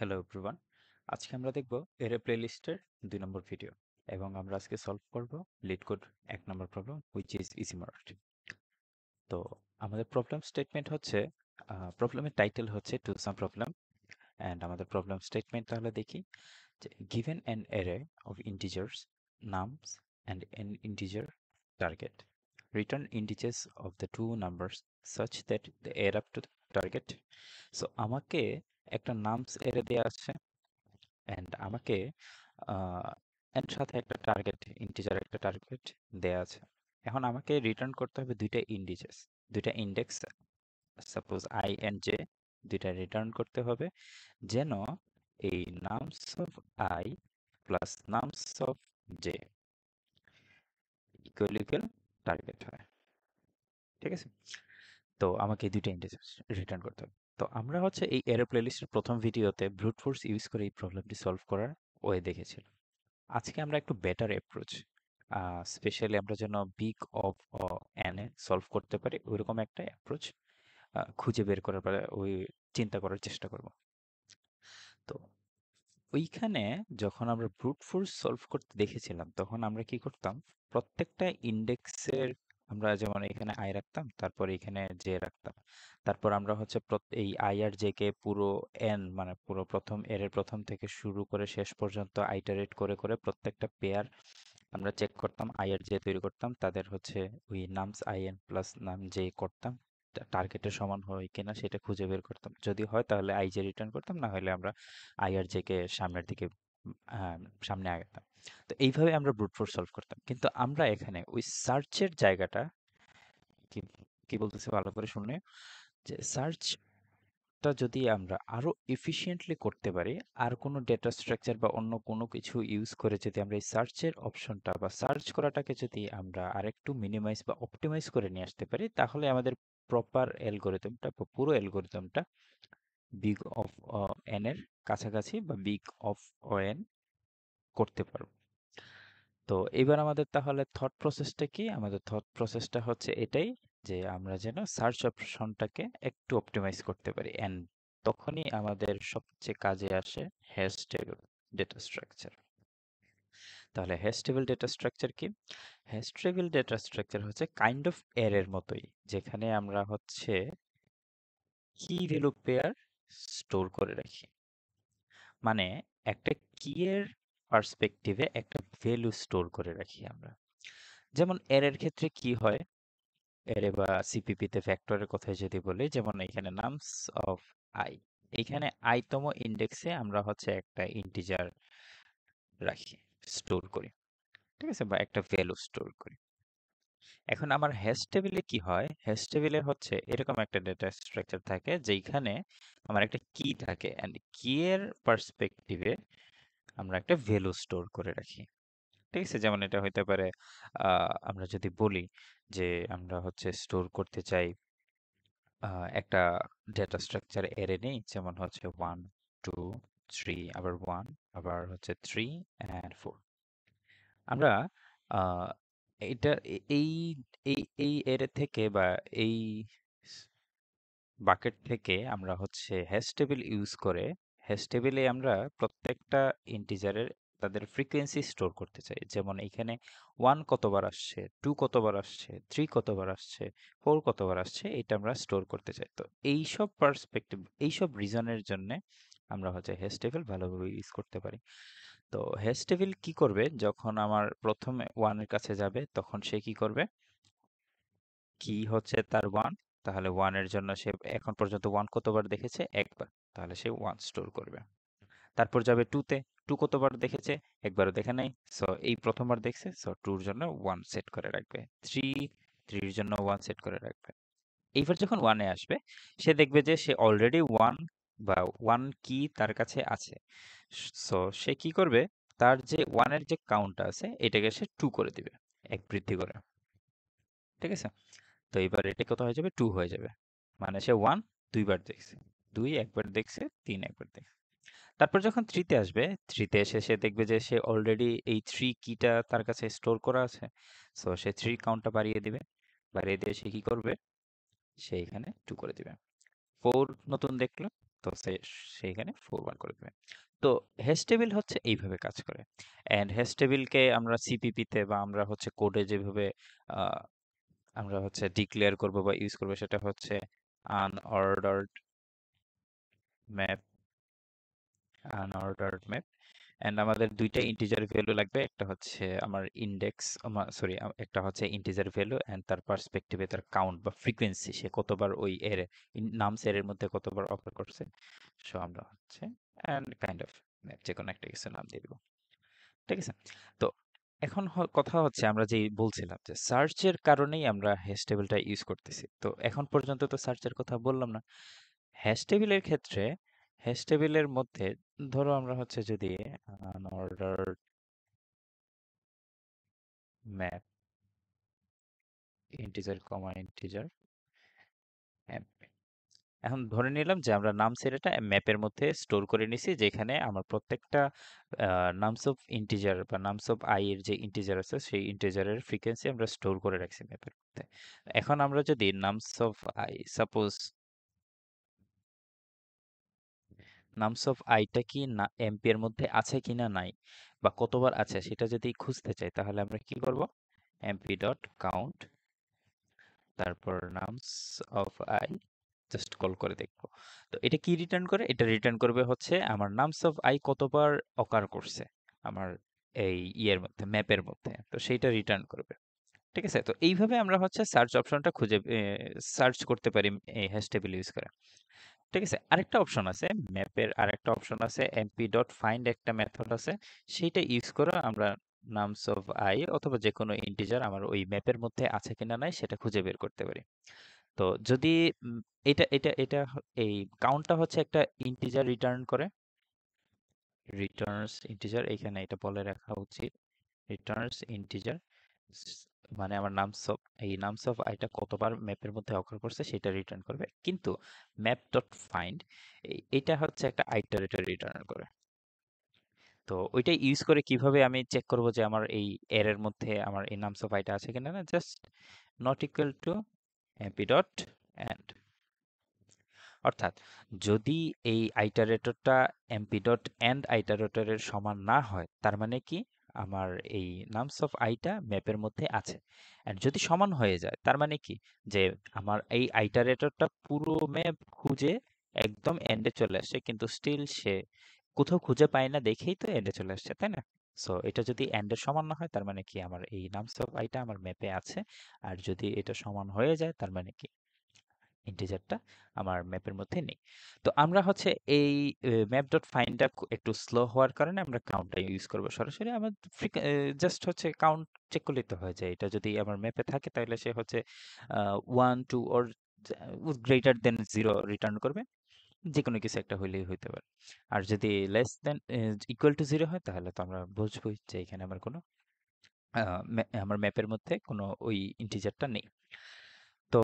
Hello everyone, আজকে আমরা দেখব এরে প্লেলিস্টের 2 নম্বর ভিডিও এবং আমরা আজকে সলভ করব LeetCode 1 number problem which is ইজিমার্ট। তো আমাদের প্রবলেম স্টেটমেন্ট হচ্ছে প্রবলেমের টাইটেল হচ্ছে টু সাম প্রবলেম অ্যান্ড আমাদের প্রবলেম স্টেটমেন্ট তাহলে দেখি যে given an array of integers nums and an integer target return integers of the two numbers such that they add up to the target. So আমাকে একটা nums এরে দেওয়া আছে and আমাকে এর সাথে একটা টার্গেট ইন্টিজার একটা টার্গেট দেয়া আছে। এখন আমাকে রিটার্ন করতে হবে দুইটা index, suppose i and j, দুইটা রিটার্ন করতে হবে যেন এই nums of i plus nums of j equal equal target হয়। ঠিক আছে, তো আমাকে এই দুইটা ইন্ডেক্স রিটার্ন করতে হবে। তো আমরা হচ্ছে এই এরর প্লেলিস্টের প্রথম ভিডিওতে ব্রুট ফোর্স ইউজ করে এই প্রবলেমটি সলভ করার ওয়ে দেখেছিলাম। আজকে আমরা একটু বেটার অ্যাপ্রোচ, স্পেশালি আমরা যেন big of N A solve করতে পারি ওইরকম একটা অ্যাপ্রোচ খুঁজে বের করার পরে ওই চিন্তা করার চেষ্টা করব। তো ওইখানে যখন আমরা ব্রুট ফোর্স সলভ করতে দেখেছিলাম তখন আমরা কি করতাম, প্রত্যেকটা ইন্ডেক্সের আমরা যেমন এখানে আই রাখতাম, তারপর এখানে জে রাখতাম, তারপর আমরা হচ্ছে এই আই আর জে কে পুরো এন মানে পুরো প্রথম এর প্রথম থেকে শুরু করে শেষ পর্যন্ত আইটারেট করে করে প্রত্যেকটা পেয়ার আমরা চেক করতাম, আই আর জে তৈরি করতাম, তাদের হচ্ছে ওই নামস আই এন প্লাস নাম জে করতাম, টার্গেটের সমান হয় কিনা সেটা খুঁজে বের করতাম। যদি হয় তাহলে আই জে রিটার্ন করতাম, না হলে আমরা আই আর জে কে সামনের দিকে আহ, সামনে আগাতাম। তো এইভাবে আমরা ব্রুট ফোর্স সলভ করতাম, কিন্তু আমরা এখানে ওই সার্চের জায়গাটা কি কি বলতেছে ভালো করে শুনে, যে সার্চ টা যদি আমরা আরো এফিশিয়েন্টলি করতে পারি, আর কোনো ডেটা স্ট্রাকচার বা অন্য কোনো কিছু ইউজ করে যদি আমরা এই সার্চের অপশনটা বা সার্চ করাটাকে যদি আমরা আরেকটু মিনিমাইজ বা অপটিমাইজ করে নিয়ে আসতে পারি, তাহলে আমাদের প্রপার অ্যালগরিদমটা বা পুরো অ্যালগরিদমটা বিগ অফ এন এর কাছাকাছি বা বিগ অফ এন করতে পারবো। তো এবার আমাদের তাহলে থট প্রসেসটা কি? আমাদের থট প্রসেসটা হচ্ছে এটাই, যে আমরা যেন সার্চ অপশনটাকে একটু অপটিমাইজ করতে পারি, এন্ড তখনই আমাদের সবচেয়ে কাজে আসে হ্যাশ টেবিল ডেটা স্ট্রাকচার। তাহলে হ্যাশ টেবিল ডেটা স্ট্রাকচার কি? হ্যাশ টেবিল ডেটা স্ট্রাকচার হচ্ছে কাইন্ড অফ অ্যারের মতোই, যেখানে আমরা হচ্ছে কি ভ্যালু পেয়ার স্টোর করে রাখি। মানে একটা কি এর পার্সপেক্টিভে একটা ভ্যালু স্টোর করে রাখি আমরা। যেমন এর ক্ষেত্রে কি হয়, অ্যারে বা সিপিপিতে ফ্যাক্টরের কথাই যদি বলি, যেমন এখানে নামস অফ আই, এইখানে আইতম ইন্ডেক্সে আমরা হচ্ছে একটা ইন্টিজার রাখি, স্টোর করি, ঠিক আছে, বা একটা ভ্যালু স্টোর করি। এখন আমার হ্যাশ টেবিলে কি হয়, হ্যাশ টেবিলে হচ্ছে এরকম একটা ডেটা স্ট্রাকচার থাকে যেখানে আমার একটা কি থাকে, অ্যান্ড কি এর পার্সপেক্টিভে আমরা একটা ভ্যালু স্টোর করে রাখি। ঠিক আছে, যেমন এটা হইতে পারে আমরা যদি বলি যে আমরা হচ্ছে স্টোর করতে চাই একটা ডেটা স্ট্রাকচার অ্যারে নেই, যেমন হচ্ছে 1 2 3, আবার 1, আবার হচ্ছে 3 and 4। আমরা আহ, এটা এই এই এই অ্যারে থেকে বা এই বাকেট থেকে আমরা হচ্ছে হ্যাশ টেবিল ইউজ করে হ্যাশ টেবিলে আমরা প্রত্যেকটা ইন্টিজারের তাদের ফ্রিকোয়েন্সি স্টোর করতে চাই। যেমন এইখানে 1 কতবার আসছে, 2 কতবার আসছে, 3 কতবার আসছে, 4 কতবার আসছে, এটা আমরা স্টোর করতে চাই। তো এইসব পার্সপেক্টিভ, এইসব রিজনের জন্য আমরা হচ্ছে হ্যাশ টেবিল ভালোভাবে ইউজ করতে পারি। তো হ্যাশ টেবিল কি করবে, যখন আমার প্রথমে 1 এর কাছে যাবে তখন সে কি করবে, কি হচ্ছে তার 1, তাহলে 1 এর জন্য সে এখন পর্যন্ত 1 কতবার দেখেছে, একবার, তাহলে সে 1 স্টোর করবে। তারপর যাবে 2 তে, 2 কতবার দেখেছে, একবারও দেখে নাই, সো এই প্রথমবার দেখছে, সো 2 এর জন্য 1 সেট করে রাখবে। 3, 3 এর জন্য 1 সেট করে রাখবে। এইবার যখন 1 এ আসবে, সে দেখবে যে সে অলরেডি 1 বা 1 কি তার কাছে আছে, সো সে কি করবে, তার যে 1 এর যে কাউন্ট আছে এটাকে সে 2 করে দিবে, এক বৃদ্ধি করে। ঠিক আছে, তো এবার এটা কত হয়ে যাবে, 2 হয়ে যাবে। মানে সে 1 দুইবার দেখছে, 2 একবার দেখছে, 3 একবার দেখছে। তারপর যখন 3 তে আসবে, 3 তে এসে সে দেখবে যে সে অলরেডি এই 3 কিটা তার কাছে স্টোর করা আছে, সো সে 3 কাউন্টটা বাড়িয়ে দিবে। বাড়িয়ে দিয়ে সে কি করবে, সে এখানে 2 করে দিবে। 4 নতুন দেখলো, তো সেইখানে 4 বার করে দেবে। তো হ্যাশ টেবিল হচ্ছে এইভাবে কাজ করে। অ্যান্ড হ্যাশ টেবিলকে আমরা সিপিপিতে বা আমরা হচ্ছে কোডে যেভাবে আহ, আমরা হচ্ছে ডিক্লেয়ার করব বা ইউজ করবো সেটা হচ্ছে unordered map, unordered map. And আমাদের দুইটা ইন্টিজার ভ্যালু লাগবে, একটা হচ্ছে আমার ইন্ডেক্স, সরি, একটা হচ্ছে ইন্টিজার ভ্যালু অ্যান্ড তার পার্সপেক্টিভে তার কাউন্ট বা ফ্রিকোয়েন্সি, সে কতবার ওই এর নামস এর মধ্যে কতবার অফার করছে। সো আমরা হচ্ছে অ্যান্ড কাইন্ড অফ যে কোনো একটা কিছু নাম দিয়ে দিব। ঠিক আছে? তো এখন কথা হচ্ছে আমরা যে বলছিলাম যে সার্চের কারণেই আমরা হ্যাশ টেবিলটা ইউজ করতেছি। তো এখন পর্যন্ত তো সার্চের কথা বললাম না। হ্যাশ টেবিলের ক্ষেত্রে হ্যাশ টেবিলের মধ্যে ধরো আমরা হচ্ছে যদি অর্ডার ম্যাপ ইন্টিজার কমা ইন্টিজার ম্যাপ, এখন ধরে নিলাম যে আমরা নাম সেটটা ম্যাপের মধ্যে স্টোর করে নিছি, যেখানে আমার প্রত্যেকটা নামস অফ ইন্টিজার বা নামস অফ আই এর যে ইন্টিজার আছে সেই ইন্টিজারের ফ্রিকোয়েন্সি আমরা স্টোর করে রাখছি ম্যাপের মধ্যে। এখন আমরা যদি nums of I, suppose nums of আইটা কি না এমপি এর মধ্যে আছে কিনা নাই বা কতবার আছে সেটা যদি খুঁজতে চাই, তাহলে আমরা কি করব? এমপি ডট কাউন্ট, তারপর nums of I, just call করে দেখবো। তো এটা কি রিটার্ন করে? এটা রিটার্ন করবে হচ্ছে আমার নামস অফ আই কতবার অকার করছে আমার এই ইয়ের মধ্যে, ম্যাপের মধ্যে, তো সেইটা রিটার্ন করবে। ঠিক আছে? তো এইভাবে আমরা হচ্ছে সার্চ অপশনটা খুঁজে সার্চ করতে পারি এই হ্যাশ টেবিল ইউজ করে। ঠিক আছে? আরেকটা অপশন আছে, ম্যাপের আরেকটা অপশন আছে, এমপি ডট ফাইন্ড একটা মেথড আছে, সেইটা ইউজ করে আমরা নামস অফ আই অথবা যে কোনো ইন্টিজার আমার ওই ম্যাপের মধ্যে আছে কিনা নাই সেটা খুঁজে বের করতে পারি। তো যদি উম, এই কাউন্টটা হচ্ছে একটা ইন্টিজার রিটার্ন করে, রিটার্নস ইন্টিজার, এখানে এটা বলে রাখা উচিত, রিটার্নস ইন্টিজার, মানে আমার নামস অফ, এই নামস অফ আইটা কতবার ম্যাপের মধ্যে অকার করছে সেটা রিটার্ন করবে। কিন্তু ম্যাপ ডট ফাইন্ড এটা হচ্ছে একটা আইটারেটর রিটার্ন করে। তো ওইটা ইউজ করে কিভাবে আমি চেক করব যে আমার এই এর মধ্যে আমার এই নামস অফ আইটা আছে কিনা, না just not equal to mp dot end, অর্থাৎ যদি এই আইটারেটরটা এমপি ডট এন্ড আইটারেটরের সমান না হয়, তার মানে কি আমার এই নামস অফ আইটা ম্যাপের মধ্যে আছে। এন্ড যদি সমান হয়ে যায় তার মানে কি, যে আমার এই আইটারেটরটা পুরো ম্যাপ খুঁজে একদম এন্ডে চলে আসছে, কিন্তু স্টিল সে কোথাও খুঁজে পায় না দেখেই তো এন্ডে চলে আসছে, তাই না? সো এটা যদি এন্ডের সমান না হয় তার মানে কি আমার এই নামস অফ আইটা আমার ম্যাপে আছে। আর যদি এটা সমান হয়ে যায় তার মানে কি ইন্টিজারটা আমার ম্যাপের মধ্যে নেই। তো আমরা হচ্ছে এই ম্যাপ ডট ফাইন্ডটা একটু স্লো হওয়ার কারণে আমরা কাউন্টটা ইউজ করবো সরাসরি। আমার জাস্ট হচ্ছে কাউন্ট চেক করলেই তো হয়, যে এটা যদি আমার ম্যাপে থাকে তাহলে সে হচ্ছে 1 2 ওর গ্রেটার দেন 0 রিটার্ন করবে, যে কোনো কিছু একটা হইলেই হইতে পারে। আর যদি লেস দেন ইকুয়াল টু 0 হয় তাহলে তো আমরা বুঝবোই যে এখানে আমার কোনো আমার ম্যাপের মধ্যে কোনো ওই ইন্টিজারটা নেই। তো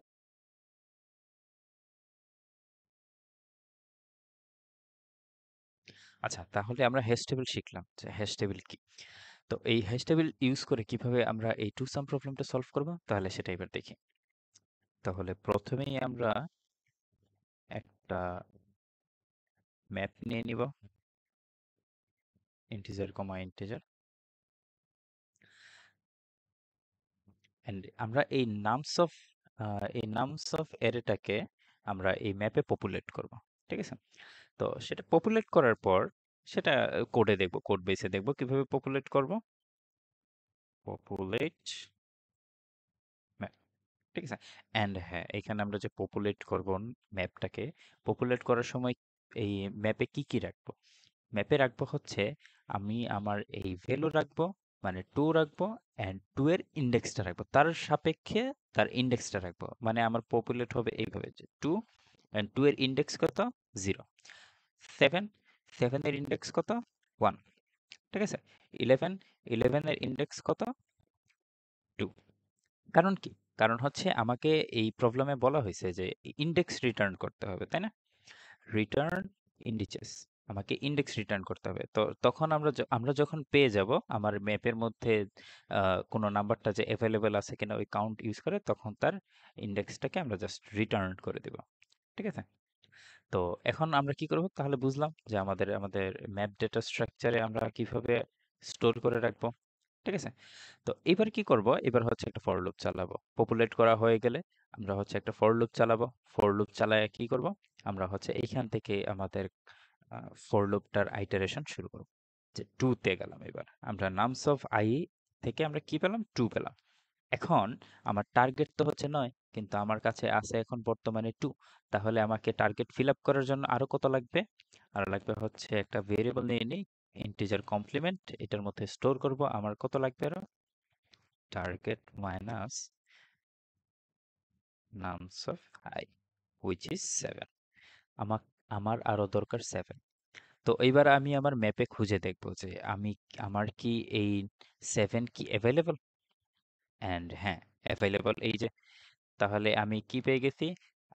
আচ্ছা, তাহলে আমরা হ্যাশ টেবিল শিখলাম যে হ্যাশ টেবিল কি। তো এই হ্যাশ টেবিল ইউজ করে কিভাবে আমরা এই টু সাম প্রবলেমটা সলভ করব, তাহলে সেটা এবার দেখি। তাহলে প্রথমেই আমরা একটা ম্যাপ নিয়ে নিব, ইন্টিজার কমা ইন্টিজার, এন্ড আমরা এই নামস অফ অ্যারেটাকে আমরা এই ম্যাপে পপুলেট করব। ঠিক আছে? তো সেটা পপুলেট করার পর সেটা কোডে দেখব, কোড বেসে দেখব কিভাবে পপুলেট করব। পপুলেট ম্যাপ, ঠিক আছে? অ্যান্ড হ্যাঁ, এখানে আমরা যে পপুলেট করব ম্যাপটাকে, পপুলেট করার সময় এই ম্যাপে কি কি রাখবো? ম্যাপে রাখবো হচ্ছে আমি আমার এই ভ্যালু রাখবো, মানে 2 রাখবো, অ্যান্ড 2 এর ইন্ডেক্সটা রাখবো, তার সাপেক্ষে তার ইন্ডেক্সটা রাখবো। মানে আমার পপুলেট হবে এইভাবে যে 2 অ্যান্ড 2 এর ইন্ডেক্স কত? 0। 7, 7 এর ইন্ডেক্স কত? 1। ঠিক আছে? 11, 11 এর ইন্ডেক্স কত? 2। কারণ কি? কারণ হচ্ছে আমাকে এই প্রবলেমে বলা হয়েছে যে ইন্ডেক্স রিটার্ন করতে হবে, তাই না? রিটার্ন ইন্ডিচেস, আমাকে ইন্ডেক্স রিটার্ন করতে হবে। তো তখন আমরা যখন পেয়ে যাব আমার ম্যাপের মধ্যে কোনো নাম্বারটা যে অ্যাভেলেবেল আছে কিনা ওই কাউন্ট ইউজ করে, তখন তার ইন্ডেক্সটাকে আমরা জাস্ট রিটার্ন করে দেব। ঠিক আছে? তো এখন আমরা কি করব? তাহলে বুঝলাম যে আমাদের ম্যাপ ডেটা স্ট্রাকচারে আমরা কিভাবে স্টোর করে রাখবো। ঠিক আছে? তো এবার কি করব? এবার হচ্ছে একটা ফর লুপ চালাবো। পপুলেট করা হয়ে গেলে আমরা হচ্ছে একটা ফর লুপ চালাবো। ফর লুপ চালায় কি করব? আমরা হচ্ছে এইখান থেকে আমাদের ফর লুপটার আইটারেশন শুরু করব। যে 2 তে গেলাম এবার। আমরা নামস অফ i থেকে আমরা কি পেলাম? 2 পেলাম। এখন আমার টার্গেট তো হচ্ছে 9, কিন্তু আমার কাছে আছে এখন বর্তমানে 2। তাহলে আমাকে টার্গেট ফিল আপ করার জন্য আরো কত লাগবে? আর লাগবে হচ্ছে একটা ভেরিয়েবল নিয়ে নিই, ইন্টিজার কমপ্লিমেন্ট। এটার মধ্যে স্টোর করব। আমার কত লাগবে আরো? Target minus nums of i which is 7। আমার আমার আরো দরকার 7। তো এইবার আমি আমার ম্যাপে খুঁজে দেখব যে আমার কি এই 7 কি অ্যাভেলেবল? অ্যান্ড হ্যাঁ, অ্যাভেলেবল এই যে। তাহলে আমি কি পেয়ে গেছি?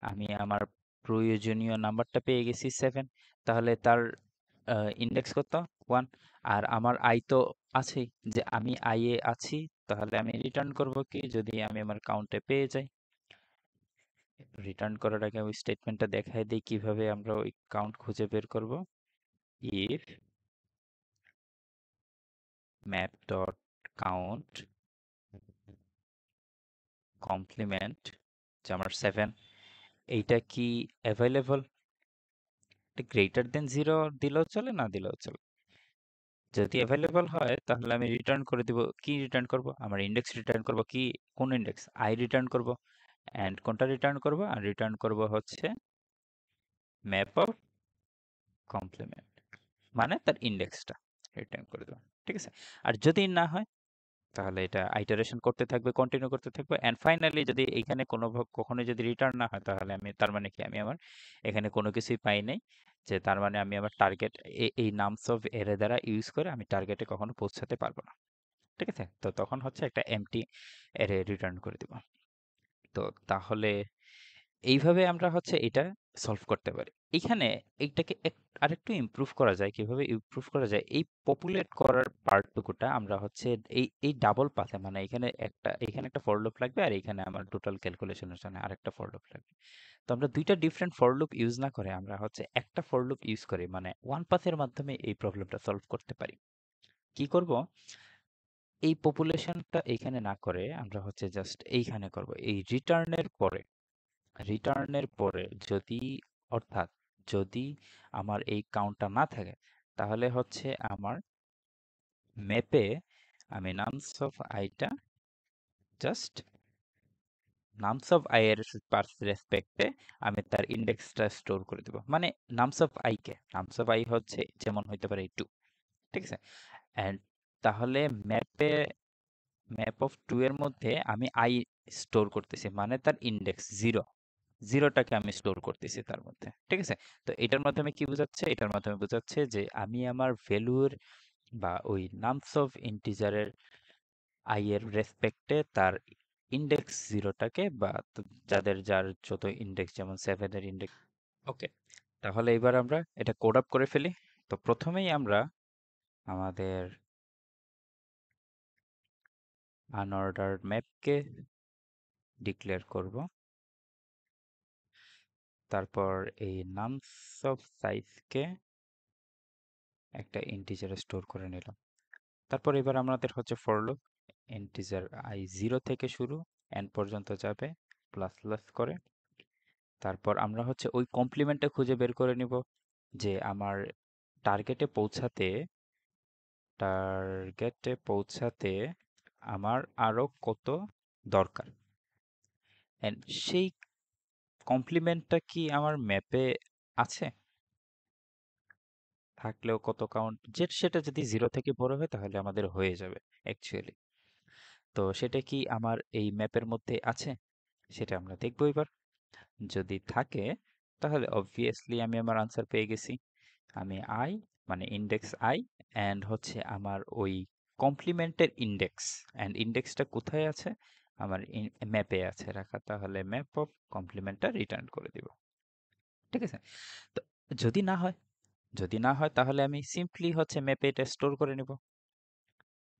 আমি আমার প্রয়োজনীয় নাম্বারটা পেয়ে গেছি 7। তাহলে তার ইনডেক্স কত? 1। আর আমার i তো আছেই, যে আমি i এ আছি। তাহলে আমি রিটার্ন করব কি? যদি আমি আমার কাউন্টে পেয়ে যাই। রিটার্ন করার আগে ওই স্টেটমেন্টটা দেখায় দিই কিভাবে আমরা ওই কাউন্ট খুঁজে বের করব। If map dot count complement, যে আমার 7, এইটা কি অ্যাভেলেবল? গ্রেটার দেন 0 দিলেও চলে, না দিলেও চলে। যদি অ্যাভেলেবল হয় তাহলে আমি রিটার্ন করে দিব। কি রিটার্ন করব? আমার ইনডেক্স রিটার্ন করব। কি? কোন ইনডেক্স? আই রিটার্ন করব। অ্যান্ড কোনটা রিটার্ন করব? আর রিটার্ন করব হচ্ছে ম্যাপ অফ কমপ্লিমেন্ট, মানে তার ইনডেক্সটা রিটার্ন করে দেবো। ঠিক আছে? আর যদি না হয় তাহলে এটা আইটারেশন করতে থাকবে, কন্টিনিউ করতে থাকবে, অ্যান্ড ফাইনালি যদি এইখানে কখনো যদি রিটার্ন না হয় তাহলে আমি, তার মানে কি, আমি আমার এখানে কোনো কিছুই পাই নাই। যে তার মানে আমি আমার টার্গেট এই নামস অফ এরে দ্বারা ইউজ করে আমি টার্গেটে কখনো পৌঁছাতে পারবো না। ঠিক আছে? তো তখন হচ্ছে একটা এমটি এরে রিটার্ন করে দিব। তো তাহলে এইভাবে আমরা হচ্ছে এটা সলভ করতে পারি। এখানে এইটাকে আরেকটু ইমপ্রুভ করা যায়। কিভাবে ইমপ্রুভ করা যায়? এই পপুলেট করার পার্টটুকুটা আমরা হচ্ছে এই ডাবল পাথে, মানে এখানে একটা ফর লুপ লাগবে, আর এখানে আমার টোটাল ক্যালকুলেশনের জন্য আরেকটা ফর লুপ লাগবে। তো আমরা দুইটা ডিফারেন্ট ফর লুপ ইউজ না করে আমরা হচ্ছে একটা ফর লুপ ইউজ করি, মানে ওয়ান পাথের মাধ্যমে এই প্রবলেমটা সলভ করতে পারি। কি করব? এই পপুলেশনটা এইখানে না করে আমরা হচ্ছে জাস্ট এইখানে করব। এই রিটার্নের পরে যদি, অর্থাৎ যদি আমার এই কাউন্টটা না থাকে, তাহলে হচ্ছে আমার ম্যাপে আমি নামস অফ আইটা জাস্ট নামস অফ আই এর রেসপেক্টে আমি তার ইন্ডেক্সটা স্টোর করে দেব। মানে নামস অফ আই হচ্ছে যেমন হইতে পারে 2। ঠিক আছে? অ্যান্ড তাহলে ম্যাপে ম্যাপ অফ 2 এর মধ্যে আমি আই স্টোর করতেছি, মানে তার ইনডেক্স 0। 0টাকে আমি স্টোর করতেছি তার মধ্যে। ঠিক আছে? তো এটার মাধ্যমে কি বোঝাচ্ছে? এটার মাধ্যমে বোঝাচ্ছে যে আমি আমার ভ্যালুর বা ওই নামস অফ ইন্টিজারের i এর রেসপেক্টে তার ইনডেক্স 0টাকে, বা যার যত ইনডেক্স, যেমন 7 এর ইনডেক্স। ওকে। তাহলে এবার আমরা এটা কোড আপ করে ফেলি। তো প্রথমেই আমরা আমাদের আনঅর্ডার্ড ম্যাপকে ডিক্লেয়ার করব। তারপর এই নামস অফ সাইজকে একটা ইন্টিজারে স্টোর করে নিলাম। তারপর এবার আমাদের হচ্ছে ফর লুপ, ইন্টিজার i 0 থেকে শুরু, n পর্যন্ত যাবে, প্লাস প্লাস করে। তারপর আমরা হচ্ছে ওই কমপ্লিমেন্টটা খুঁজে বের করে নিব, যে আমার টার্গেটে পৌঁছাতে টার্গেটে পৌঁছাতে আমার আরো কত দরকার। এন্ড সেই কমপ্লিমেন্টটা কি আমার ম্যাপে আছে? থাকলেও কত কাউন্ট, সেটা যদি 0 থেকে বড় হয় তাহলে আমাদের হয়ে যাবে অ্যাকচুয়ালি। তো সেটা কি আমার এই ম্যাপের মধ্যে আছে? সেটা আমরা দেখব এবার। যদি থাকে তাহলে অবভিয়াসলি আমি আমার আনসার পেয়ে গেছি। আমি আই, মানে ইনডেক্স আই, অ্যান্ড হচ্ছে আমার ওই কমপ্লিমেন্টের ইনডেক্স, অ্যান্ড ইনডেক্সটা কোথায় আছে? আমার ম্যাপে আছে রাখা। তাহলে ম্যাপ অফ কমপ্লিমেন্টটা রিটার্ন করে দিব। ঠিক আছে? তো যদি না হয় তাহলে আমি সিম্পলি হচ্ছে ম্যাপে এটা স্টোর করে নিব।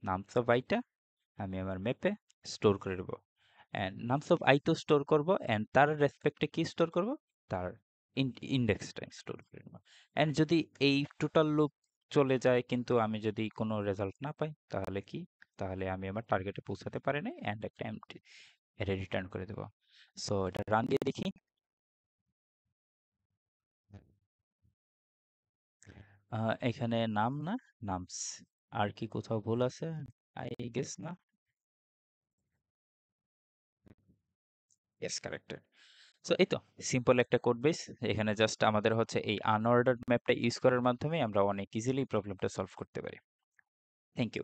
নামস অফ আইটা আমি আমার ম্যাপে স্টোর করে নেব। অ্যান্ড নামস অফ আই তো স্টোর করব, অ্যান্ড তার রেসপেক্টে কি স্টোর করব? তার ইন্ডেক্সটা ইনস্টল করে নেব। অ্যান্ড যদি এই টোটাল লুপ চলে যায় কিন্তু আমি যদি কোনো রেজাল্ট না পাই তাহলে কি? তাহলে আমি আমার টার্গেটে পৌঁছাতে পারি নাই অ্যান্ড একটা এমটি এটা রিটার্ন করে দেব। সো এটা রান দিয়ে দেখি। এখানে নাম না, নামস। আর কি কোথাও ভুল আছে? আই গেস না। Yes, corrected. সো এই তো সিম্পল একটা কোড বেস। এখানে জাস্ট আমাদের হচ্ছে এই আনঅর্ডার্ড ম্যাপটা ইউজ করার মাধ্যমে আমরা অনেক ইজিলি প্রবলেমটা সলভ করতে পারি। Thank you.